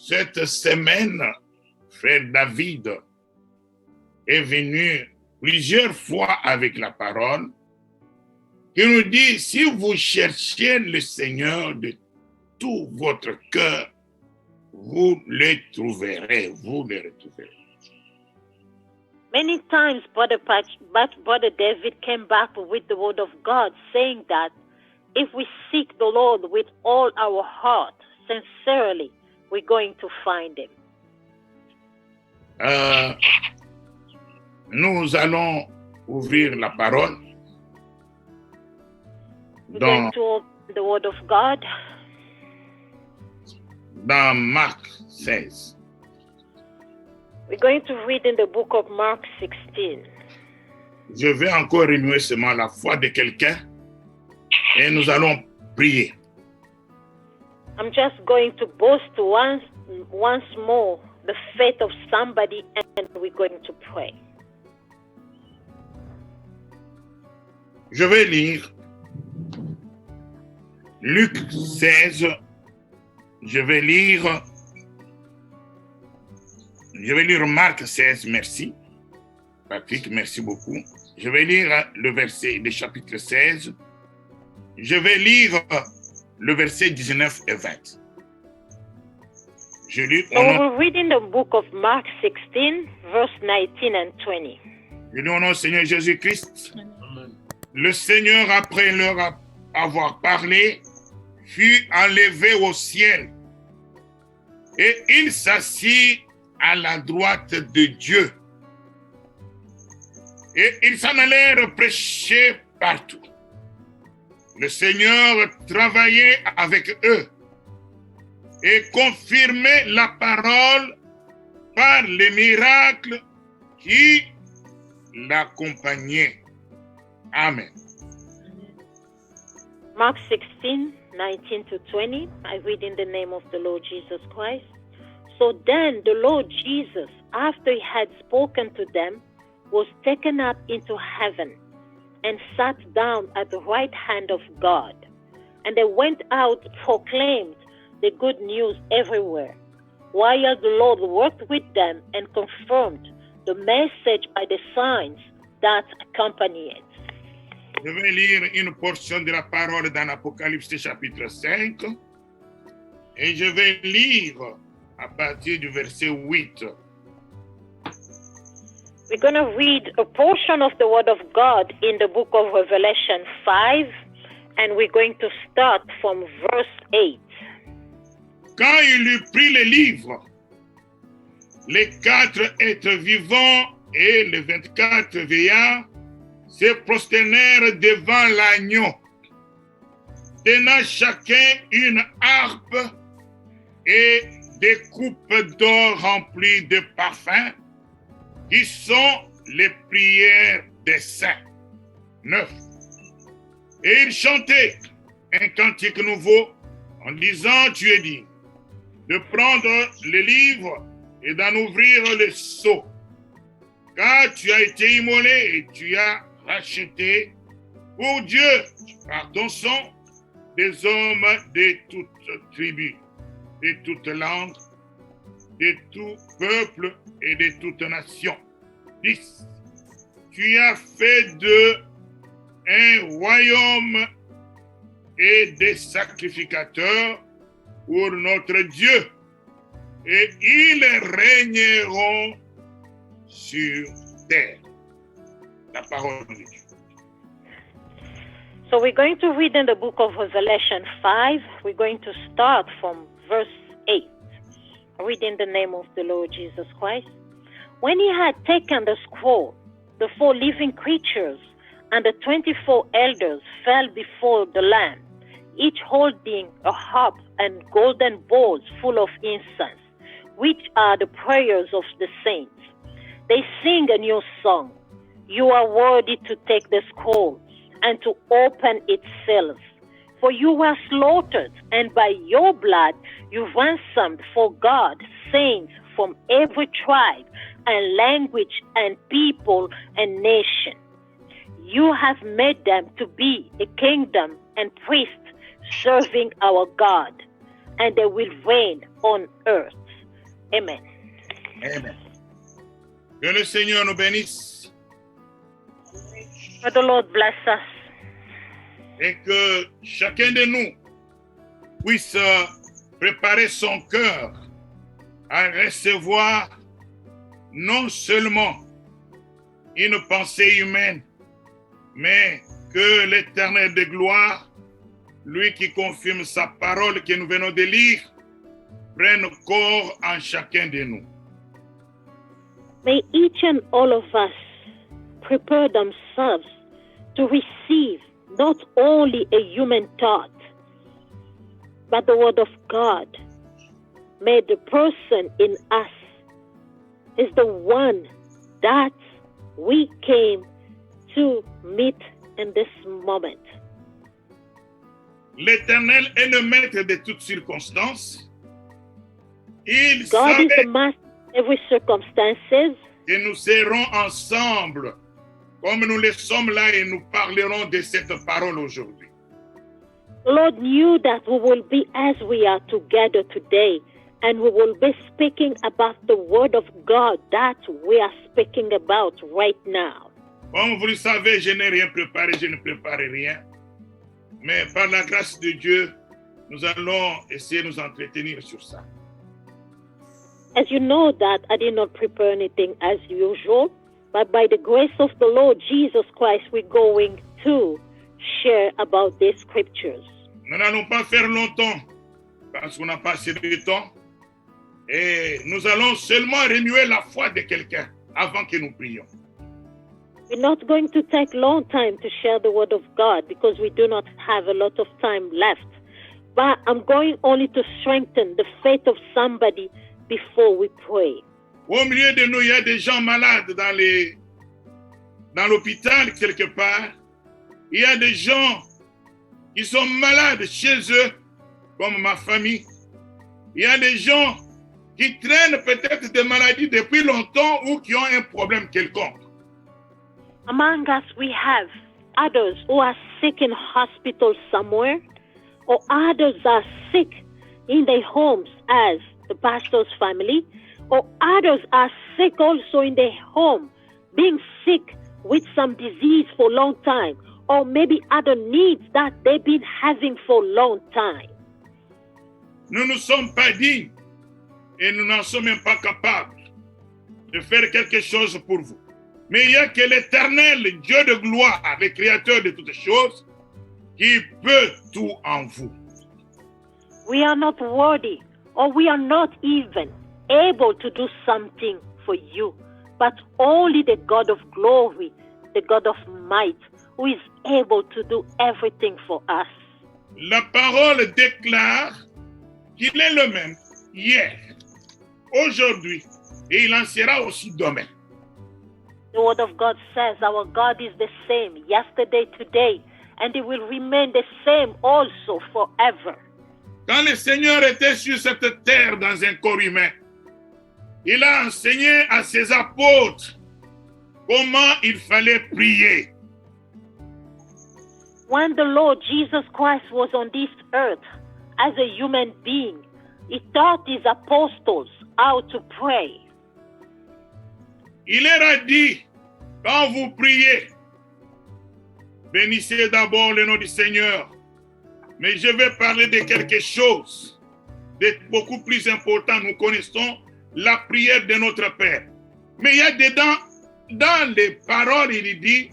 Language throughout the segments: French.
cette semaine, frère David est venu plusieurs fois avec la parole qui nous dit, si vous cherchiez le Seigneur de tout votre cœur, vous le trouverez, vous le retrouverez. Many times, Brother David came back with the word of God, saying that if we seek the Lord with all our heart, sincerely, we're going to find Him. Nous allons ouvrir la parole We're going to open the word of God dans Marc 16. We're going to read in the book of Mark 16. Je vais encore renouer seulement la foi de quelqu'un et nous allons prier. I'm just going to boast once more the faith of somebody, and we're going to pray. Je vais lire Luc 16. Je vais lire Marc 16, merci. Patrick, merci beaucoup. Je vais lire le chapitre 16. Je vais lire le verset 19 et 20. Je lis So we'll read in the book of Mark 16, verse 19 and 20. Je lis au nom du Seigneur Jésus-Christ. Le Seigneur, après leur avoir parlé, fut enlevé au ciel. Et il s'assit à la droite de Dieu. Et ils s'en allèrent prêcher partout. Le Seigneur travaillait avec eux et confirmait la parole par les miracles qui l'accompagnaient. Amen. Mark 16, 19 to 20. I read in the name of the Lord Jesus Christ. So then the Lord Jesus, after he had spoken to them, was taken up into heaven and sat down at the right hand of God. And they went out, proclaimed the good news everywhere, while the Lord worked with them and confirmed the message by the signs that accompany it. Je vais lire une portion de la parole dans l'Apocalypse chapitre 5 et je vais lire à partir du verset 8. We're going to read a portion of the Word of God in the book of Revelation 5, and we're going to start from verse 8. Quand il eut pris le livre, les 4 êtres vivants et les 24 vieillards se prosternèrent devant l'agneau, tenant chacun une harpe et des coupes d'or remplies de parfums, qui sont les prières des saints. 9. Et ils chantaient un cantique nouveau en disant, tu es digne de prendre le livre et d'en ouvrir le sceau, car tu as été immolé et tu as racheté pour Dieu par ton sang des hommes de toutes tribus, de toutes langues, de tout peuple et de toute nation. 10. Tu as fait d'eux un royaume et des sacrificateurs pour notre Dieu, et ils régneront sur terre. La parole de Dieu. So we're going to read in the book of Revelation 5. We're going to start from verse 8. I read in the name of the Lord Jesus Christ. When he had taken the scroll, the 4 living creatures and the 24 elders fell before the Lamb, each holding a harp and golden bowls full of incense, which are the prayers of the saints. They sing a new song. You are worthy to take the scroll and to open its seals. For you were slaughtered, and by your blood you ransomed for God saints from every tribe and language and people and nation. You have made them to be a kingdom and priests serving our God, and they will reign on earth. Amen. Amen. Que le Seigneur nous bénisse May the Lord bless us. et que chacun de nous puisse préparer son cœur à recevoir non seulement une pensée humaine, mais que l'Éternel de gloire, lui qui confirme sa parole que nous venons de lire, prenne corps en chacun de nous. May each and all of us prepare themselves to receive not only a human thought, but the word of God. May the person in us is the one that we came to meet in this moment. L'Éternel est le maître de toutes circonstances. Il God is the savait master of every circumstances, que nous serons ensemble, comme nous le sommes là, et nous parlerons de cette parole aujourd'hui. The Lord knew that we will be as we are together today, and we will be speaking about the word of God that we are speaking about right now. Comme vous le savez, je n'ai rien préparé, je ne prépare rien. Mais par la grâce de Dieu, nous allons essayer de nous entretenir sur ça. As you know that I did not prepare anything as usual, but by the grace of the Lord Jesus Christ, we're going to share about these scriptures. Nous n'allons pas faire longtemps, parce qu'on n'a pas assez de temps. Et nous allons seulement remuer la foi de quelqu'un avant que nous prions. We're not going to take long time to share the word of God because we do not have a lot of time left. But I'm going only to strengthen the faith of somebody before we pray. Au milieu de nous, il y a des gens malades dans l'hôpital quelque part. Il y a des gens qui sont malades chez eux, comme ma famille. Il y a des gens qui traînent peut-être des maladies depuis longtemps ou qui ont un problème quelconque. Among us, we have others who are sick in hospitals somewhere, or others are sick in their homes as the pastor's family, or others are sick also in their home, being sick with some disease for a long time, or maybe other needs that they've been having for a long time. Nous ne sommes pas dignes et nous n'en sommes même pas capables de faire quelque chose pour vous. Mais il n'y a que l'Éternel, Dieu de gloire, le Créateur de toutes choses, qui peut tout en vous. We are not worthy, or we are not even able to do something for you, but only the God of glory, the God of might, who is able to do everything for us. La parole déclare qu'il est le même hier, aujourd'hui, et il en sera aussi demain. The word of God says our God is the same yesterday, today, and it will remain the same also forever. Quand le Seigneur était sur cette terre dans un corps humain, il a enseigné à ses apôtres comment il fallait prier. When the Lord Jesus Christ was on this earth as a human being, he taught his apostles how to pray. Il leur a dit, quand vous priez, bénissez d'abord le nom du Seigneur. Mais je vais parler de quelque chose de beaucoup plus important. Nous connaissons la prière de notre Père. Mais il y a dedans, dans les paroles, il dit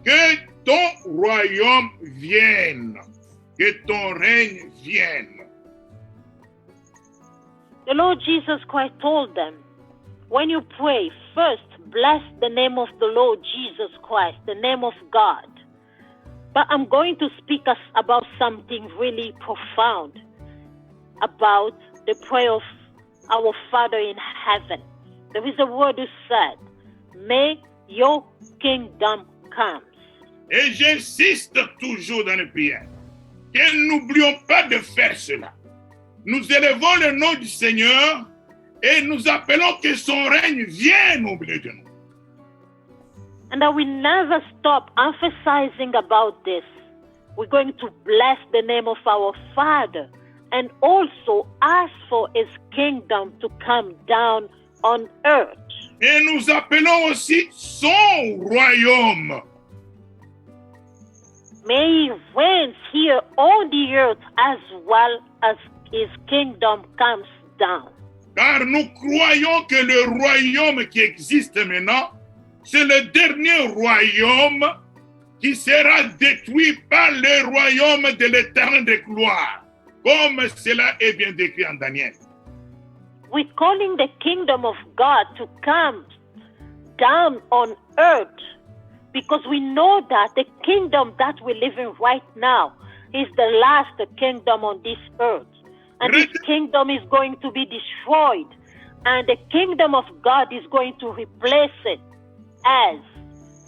que ton royaume vienne, que ton règne vienne. The Lord Jesus Christ told them, when you pray, first bless the name of the Lord Jesus Christ, the name of God. But I'm going to speak us about something really profound, about the prayer of our Father in heaven. There is a word who said, may your kingdom come. Et j'insiste toujours dans les prières, que n'oublions pas de faire cela. Nous élevons le nom du Seigneur et nous appelons que son règne vienne au milieu de nous. And that we never stop emphasizing about this. We're going to bless the name of our Father and also ask for his kingdom to come down on earth. Et nous appelons aussi son royaume. May he reign here on the earth as well as his kingdom comes down. Car nous croyons que le royaume qui existe maintenant, c'est le dernier royaume qui sera détruit par le royaume de l'Éternel de gloire, comme cela est bien décrit en Daniel. We're calling the kingdom of God to come down on earth because we know that the kingdom that we live in right now is the last kingdom on this earth. And this kingdom is going to be destroyed. And the kingdom of God is going to replace it as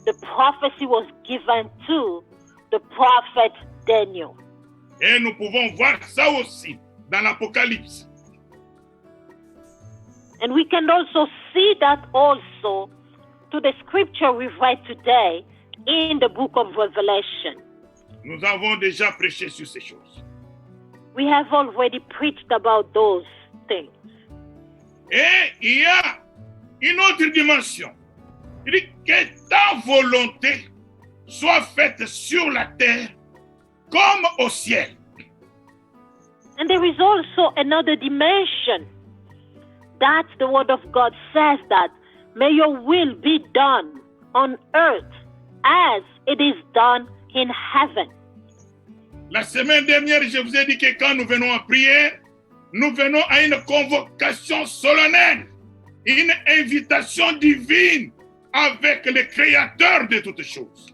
the prophecy was given to the prophet Daniel. Et nous pouvons voir ça aussi dans l'Apocalypse. And we can also see that also to the scripture we read today in the book of Revelation. Nous avons déjà prêché sur ces choses. We have already preached about those things. Et il y a une autre dimension. Il dit que ta volonté soit faite sur la terre comme au ciel. And there is also another dimension that the word of God says that may your will be done on earth as it is done in heaven. La semaine dernière, je vous ai dit que quand nous venons en prière, nous venons à une convocation solennelle, une invitation divine avec le Créateur de toutes choses.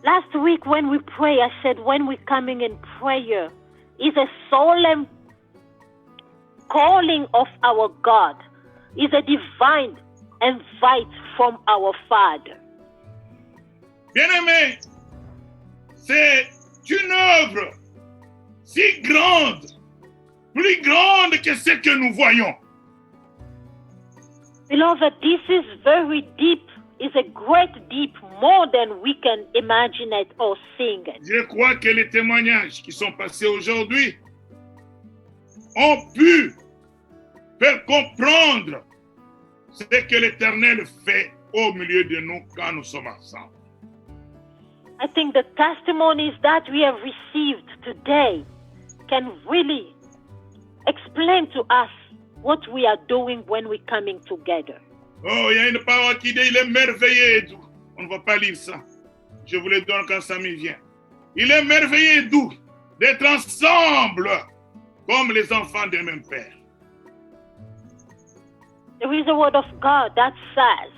Last week when we pray, I said when we're coming in prayer is a solemn calling of our God, is a divine invite from our Father. Bien-aimé, c'est une œuvre si grande, plus grande que ce que nous voyons. Beloved, this is very deep, is a great deep, more than we can imagine it or sing it. Je crois que les témoignages qui sont passés aujourd'hui ont pu faire comprendre ce que l'Éternel fait au milieu de nous quand nous sommes ensemble. I think the testimonies that we have received today can really explain to us what we are doing when we're coming together. Oh, il y a une parole qui dit, il est merveilleux et doux. On ne va pas lire ça. Je vous le donne quand ça me vient. Il est merveilleux et doux d'être ensemble comme les enfants d'un même père. There is a word of God that says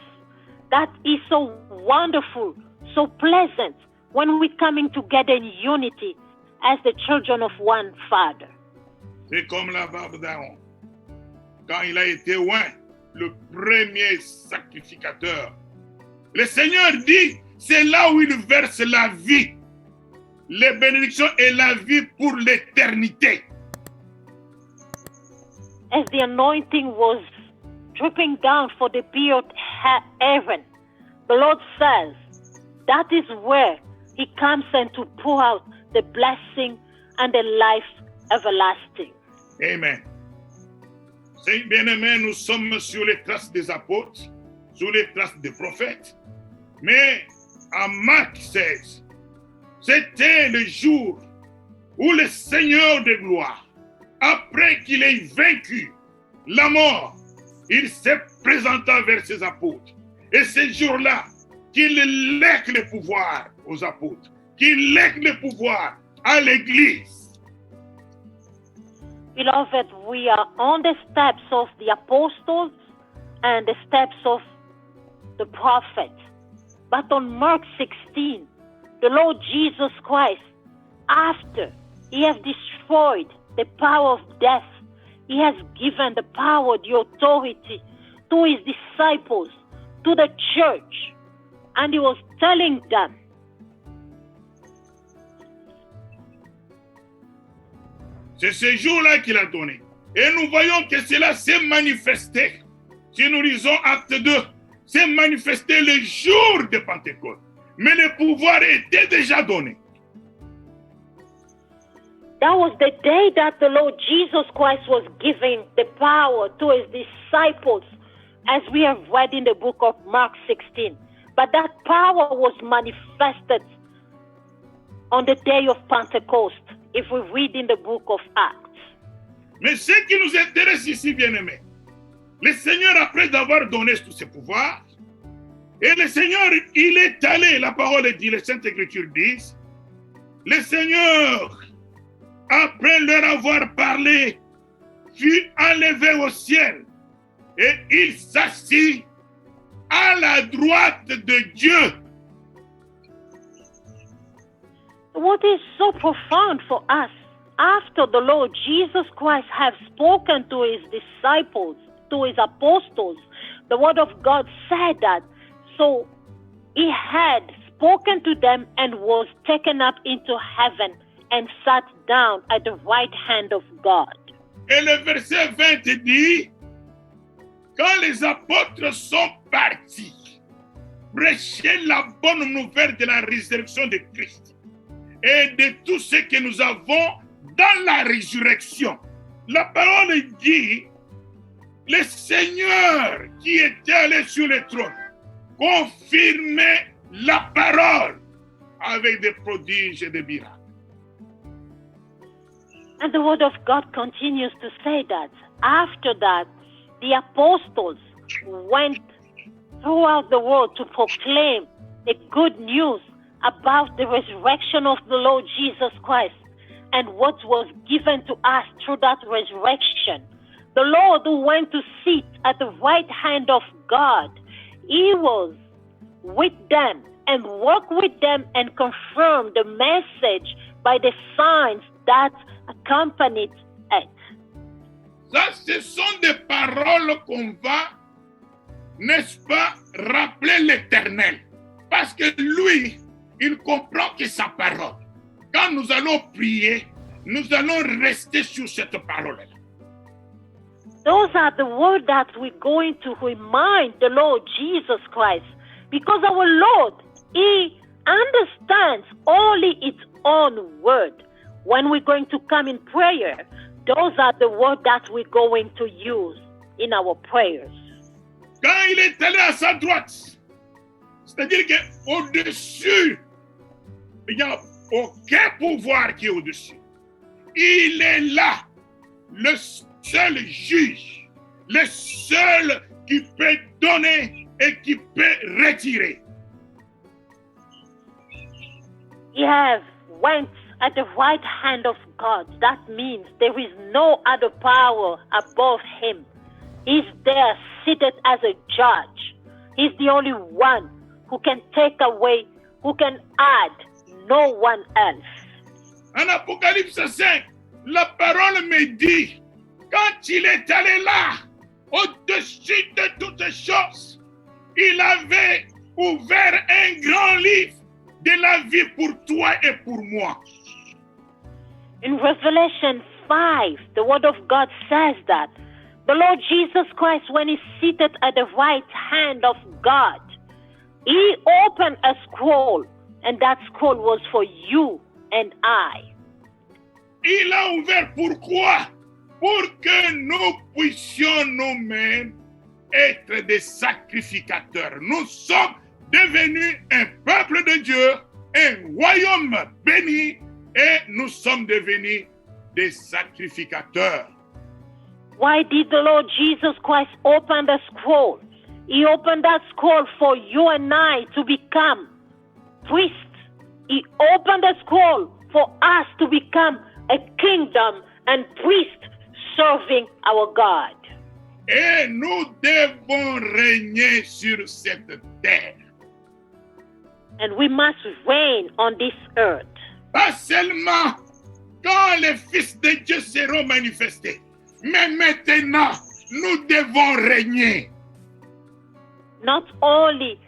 that is so wonderful, so pleasant when we're coming together in unity as the children of one Father. C'est comme la barbe d'Aaron. Quand il a été oint, le premier sacrificateur. Le Seigneur dit, c'est là où il verse la vie. Les bénédictions et la vie pour l'éternité. As the anointing was dripping down for the beard Aaron, the Lord says, that is where he comes in to pour out the blessing and the life everlasting. Amen. C'est bien-aimé, nous sommes sur les traces des apôtres, sur les traces des prophètes. Mais en Marc 16, c'était le jour où le Seigneur de gloire, après qu'il ait vaincu la mort, il s'est présenté vers ses apôtres. Et ce jour-là, qu'il lègue le pouvoir aux apôtres, qu'il lègue le pouvoir à l'Église. Beloved, we are on the steps of the apostles and the steps of the prophets. But on Mark 16, the Lord Jesus Christ, after he has destroyed the power of death, he has given the power, the authority to his disciples, to the church. And he was telling them, c'est ce jour-là qu'il a donné. Et nous voyons que cela s'est manifesté. Si nous lisons Acte 2, s'est manifesté le jour de Pentecôte. Mais le pouvoir était déjà donné. That was the day that the Lord Jesus Christ was giving the power to his disciples, as we have read in the book of Mark 16. But that power was manifested on the day of Pentecost, if we read in the book of Acts. Mais ce qui nous intéresse ici, bien-aimés, le Seigneur, après avoir donné tous ses pouvoirs, et le Seigneur, il est allé, la parole dit, les Saintes Écritures disent, le Seigneur, après leur avoir parlé, fut enlevé au ciel et il s'assit à la droite de Dieu. What is so profound for us, after the Lord Jesus Christ has spoken to his disciples, to his apostles, the word of God said that, so he had spoken to them and was taken up into heaven and sat down at the right hand of God. Et le verset 20 dit, quand les apôtres sont partis, prêcher la bonne nouvelle de la résurrection de Christ et de tout ce que nous avons dans la résurrection. La parole dit, le Seigneur qui était allé sur le trône confirmait la parole avec des prodiges et des miracles. And the word of God continues to say that after that, the apostles went throughout the world to proclaim the good news about the resurrection of the Lord Jesus Christ and what was given to us through that resurrection. The Lord who went to sit at the right hand of God, he was with them and worked with them and confirmed the message by the signs that accompanied it. Ça, ce sont des paroles qu'on va, n'est-ce pas, rappeler l'Éternel. Parce que lui, il comprend que sa parole. Quand nous allons prier, nous allons rester sur cette parole-là. Those are the words that we're going to remind the Lord Jesus Christ. Because our Lord, he understands only its own word. When we're going to come in prayer, those are the words that we're going to use in our prayers. Quand il est allé à sa droite, c'est-à-dire qu'au-dessus, il n'y a aucun pouvoir qui est au-dessus. Il est là, le seul juge, le seul qui peut donner et qui peut retirer. He has went at the right hand of God. That means there is no other power above him. He's there seated as a judge. He's the only one who can take away, who can add, no one else. En Apocalypse 5, la parole me dit, quand il est allé là, au-dessus de toutes choses, il avait ouvert un grand livre de la vie pour toi et pour moi. In Revelation 5, the word of God says that the Lord Jesus Christ, when he's seated at the right hand of God, he opened a scroll, and that scroll was for you and I. Il a ouvert pourquoi? Pour que nous puissions nous-mêmes être des sacrificateurs. Nous sommes devenus un peuple de Dieu, un royaume béni, et nous sommes devenus des sacrificateurs. Why did the Lord Jesus Christ open the scroll? He opened that scroll for you and I to become priests. He opened the scroll for us to become a kingdom and priests serving our God. Et nous devons régner sur cette terre. And we must reign on this earth. Pas seulement quand les fils de Dieu seront manifestés, mais maintenant, nous devons régner. Not only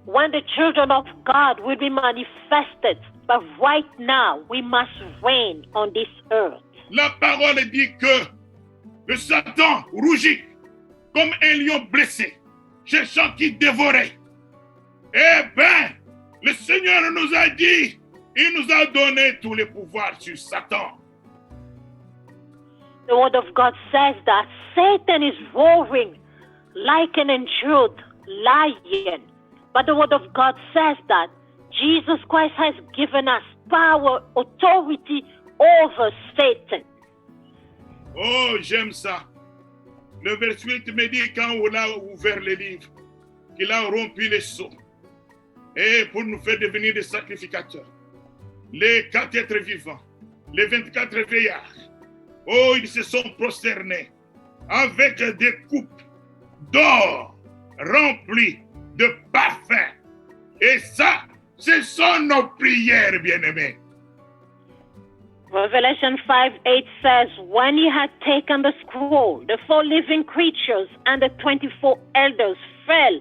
when the children of God will be manifested, but right now we must reign on this earth. La parole dit que le Satan rougit comme un lion blessé, cherchant qui dévorait. Eh bien, le Seigneur nous a dit, il nous a donné tous les pouvoirs sur Satan. The word of God says that Satan is roaring like an enraged lion. But the word of God says that Jesus Christ has given us power, authority over Satan. Oh, j'aime ça. Le verset 8 me dit quand on a ouvert les livres, qu'il a rompu les sceaux. Et pour nous faire devenir des sacrificateurs. Les 4 êtres vivants, les 24 vieillards, oh, ils se sont prosternés avec des coupes d'or remplies de parfums. Et ça, ce sont nos prières, bien-aimés. Revelation 5:8 says, when he had taken the scroll, the 4 living creatures and the 24 elders fell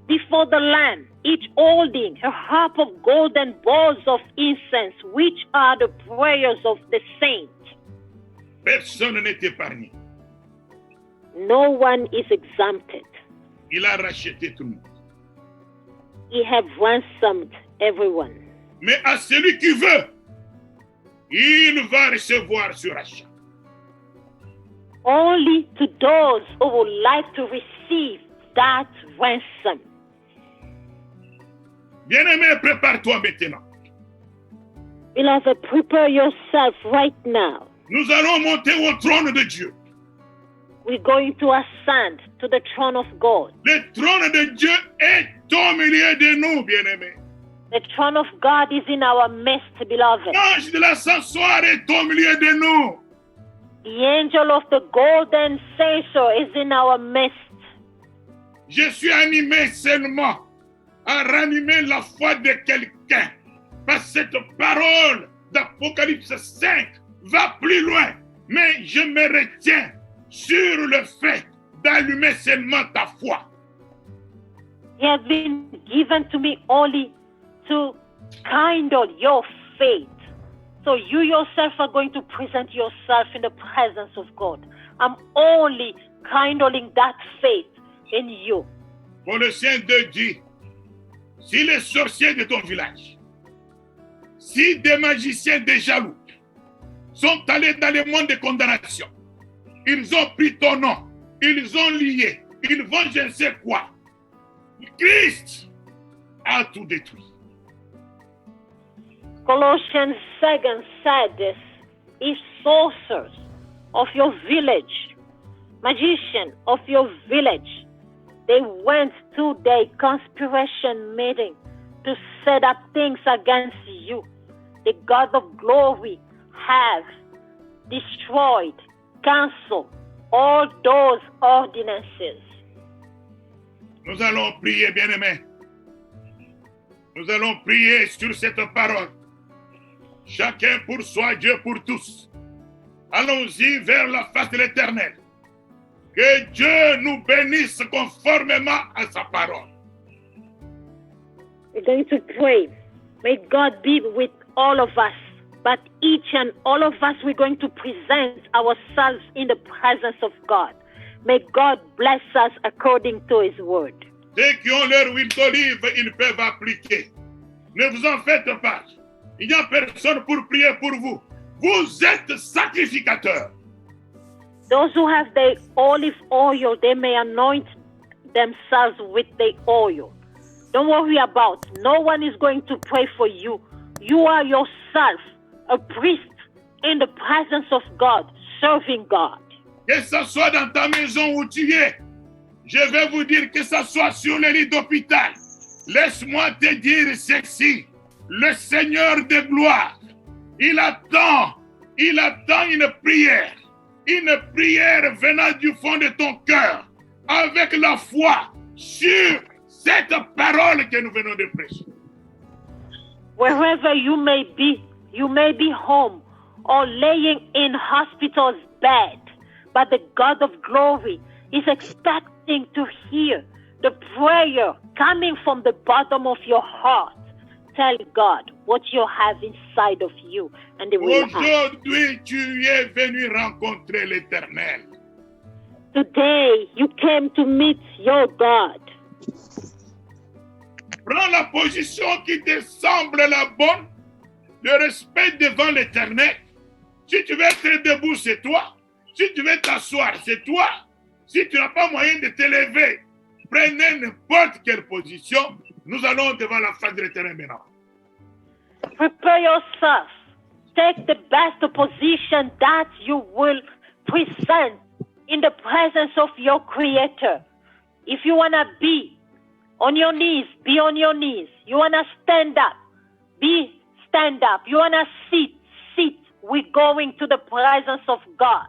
before the Lamb, each holding a harp of golden bowls of incense, which are the prayers of the saints. Personne n'est épargné. No one is exempted. Il a racheté tout le monde. He have ransomed everyone. Mais à celui qui veut, il va recevoir sur achat. Only to those who would like to receive that ransom. Bien-aimé, prépare-toi maintenant. Beloved, prepare yourself right now. Nous allons monter au trône de Dieu. We're going to ascend to the throne of God. Le trône de Dieu est au milieu de nous, bien-aimés. The throne of God is in our midst, beloved. L'ange de la s'asseoir est au milieu de nous. The angel of the golden censer is in our midst. Je suis animé seulement à ranimer la foi de quelqu'un. Parce que cette parole d'Apocalypse 5 va plus loin. Mais je me retiens sur le fait d'allumer seulement ta foi. It has been given to me only to kindle your faith. So you yourself are going to present yourself in the presence of God. I'm only kindling that faith in you. Colossiens 2 dit, si les sorciers de ton village, si des magiciens, des jaloux, sont allés dans le monde de condamnation, ils ont pris ton nom, ils ont lié, ils vont je ne sais quoi. Christ a tout détruit. Colossians 2 said this, if sorcerers of your village, magician of your village, they went to their conspiration meeting to set up things against you, the God of glory have destroyed, canceled all those ordinances. Nous allons prier, bien-aimés. Nous allons prier sur cette parole. Chacun pour soi, Dieu pour tous. Allons-y vers la face de l'Éternel. Que Dieu nous bénisse conformément à sa parole. We're going to pray. May God be with all of us. But each and all of us, we're going to present ourselves in the presence of God. May God bless us according to His word. Ceux qui ont leur huile d'olive, ils peuvent appliquer. Ne vous en faites pas. Il n'y a personne pour prier pour vous. Vous êtes sacrificateurs. Those who have the olive oil, they may anoint themselves with the oil. Don't worry about it. No one is going to pray for you. You are yourself a priest in the presence of God, serving God. Que ça soit dans ta maison où tu es, je vais vous dire que ça soit sur le lit d'hôpital. Laisse-moi te dire ceci. Le Seigneur de gloire, il attend une prière venant du fond de ton cœur, avec la foi sur cette parole que nous venons de prêcher. Wherever you may be home or laying in hospital's bed, but the God of glory is expecting to hear the prayer coming from the bottom of your heart. Tell God what you have inside of you, and it will happen. Aujourd'hui, tu es venu rencontrer l'Éternel. Today, you came to meet your God. Prends la position qui te semble la bonne, le respect devant l'Éternel. Si tu veux être debout, c'est toi. Si tu veux t'asseoir, c'est toi. Si tu n'as pas moyen de t'élever, prenez n'importe quelle position. Nous allons devant la face de l'Éternel maintenant. Prepare yourself. Take the best position that you will present in the presence of your Creator. If you want to be on your knees, be on your knees. You want to stand up, stand up. You want to sit. We're going to the presence of God.